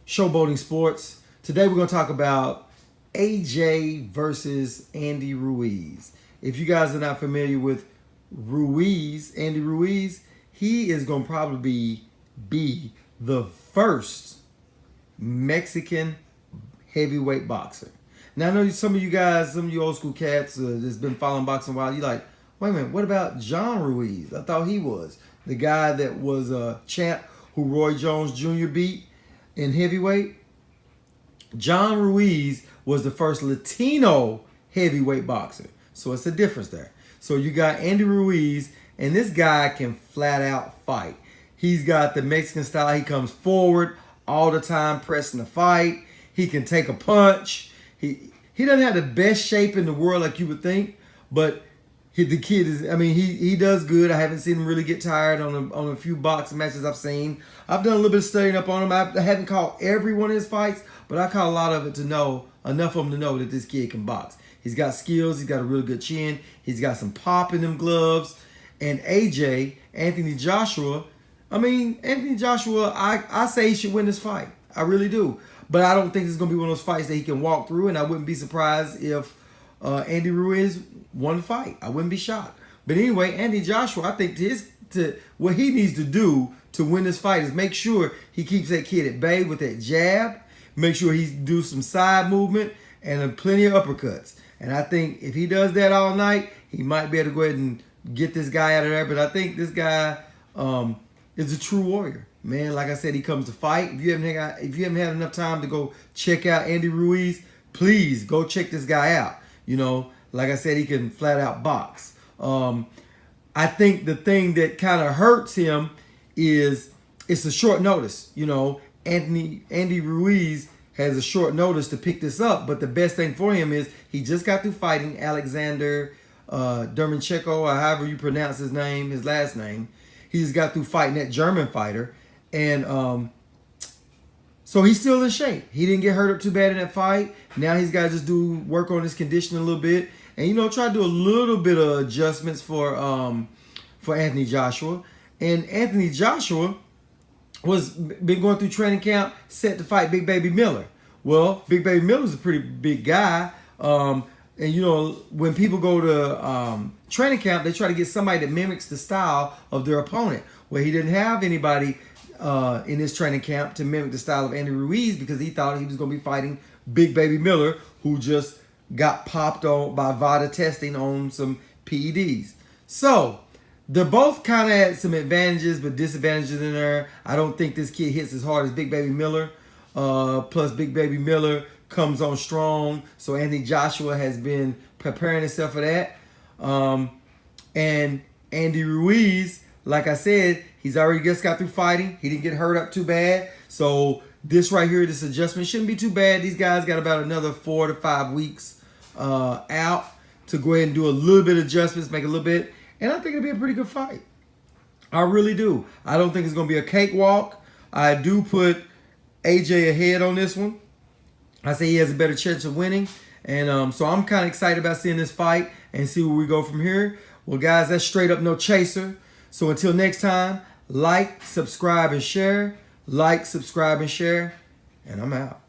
Showboating Sports. Today we're going to talk about AJ versus Andy Ruiz. If you guys are not familiar with Andy Ruiz, he is going to probably be the first Mexican heavyweight boxer. Now I know some of you guys, some of you old school cats that's been following boxing a while, you're like, wait a minute, what about John Ruiz? I thought he was the guy that was a champ who Roy Jones Jr. beat in heavyweight. John Ruiz was the first Latino heavyweight boxer. So it's a difference there. So you got Andy Ruiz, and this guy can flat out fight. He's got the Mexican style. He comes forward all the time, pressing the fight. He can take a punch. He doesn't have the best shape in the world like you would think, but the kid is, I mean, he does good. I haven't seen him really get tired on a few boxing matches I've seen. I've done a little bit of studying up on him. I haven't caught every one of his fights, but I caught a lot of it to know, enough of him to know that this kid can box. He's got skills. He's got a really good chin. He's got some pop in them gloves. And AJ, Anthony Joshua, I say he should win this fight. I really do. But I don't think it's going to be one of those fights that he can walk through, and I wouldn't be surprised if Andy Ruiz won the fight. I wouldn't be shocked. But anyway, Andy Joshua, I think what he needs to do to win this fight is make sure he keeps that kid at bay with that jab, make sure he do some side movement and plenty of uppercuts. And I think if he does that all night, he might be able to go ahead and get this guy out of there. But I think this guy is a true warrior. Man, like I said, he comes to fight. If you haven't had enough time to go check out Andy Ruiz, please go check this guy out. You know, like I said, he can flat out box. I think the thing that kind of hurts him is it's a short notice. You know, Andy Ruiz has a short notice to pick this up, but the best thing for him is he just got through fighting Alexander Dermancheko, or however you pronounce his last name. He's got through fighting that German fighter. And so he's still in shape. He didn't get hurt up too bad in that fight. Now he's got to just work on his conditioning a little bit. And, you know, try to do a little bit of adjustments for Anthony Joshua. And Anthony Joshua been going through training camp set to fight Big Baby Miller. Well, Big Baby Miller's a pretty big guy. And, you know, when people go to training camp, they try to get somebody that mimics the style of their opponent. Well, he didn't have anybody in his training camp to mimic the style of Andy Ruiz because he thought he was going to be fighting Big Baby Miller, who just got popped on by VADA testing on some PEDs. So they're both kind of had some advantages but disadvantages in there. I don't think this kid hits as hard as Big Baby Miller. Plus Big Baby Miller comes on strong. So Anthony Joshua has been preparing himself for that. And Andy Ruiz, like I said, he's already just got through fighting. He didn't get hurt up too bad. So this right here, this adjustment shouldn't be too bad. These guys got about another 4 to 5 weeks out to go ahead and do a little bit of adjustments, make a little bit. And I think it'll be a pretty good fight. I really do. I don't think it's going to be a cakewalk. I do put AJ ahead on this one. I say he has a better chance of winning. And so I'm kind of excited about seeing this fight and see where we go from here. Well, guys, that's straight up no chaser. So until next time, like, subscribe, and share. Like, subscribe, and share. And I'm out.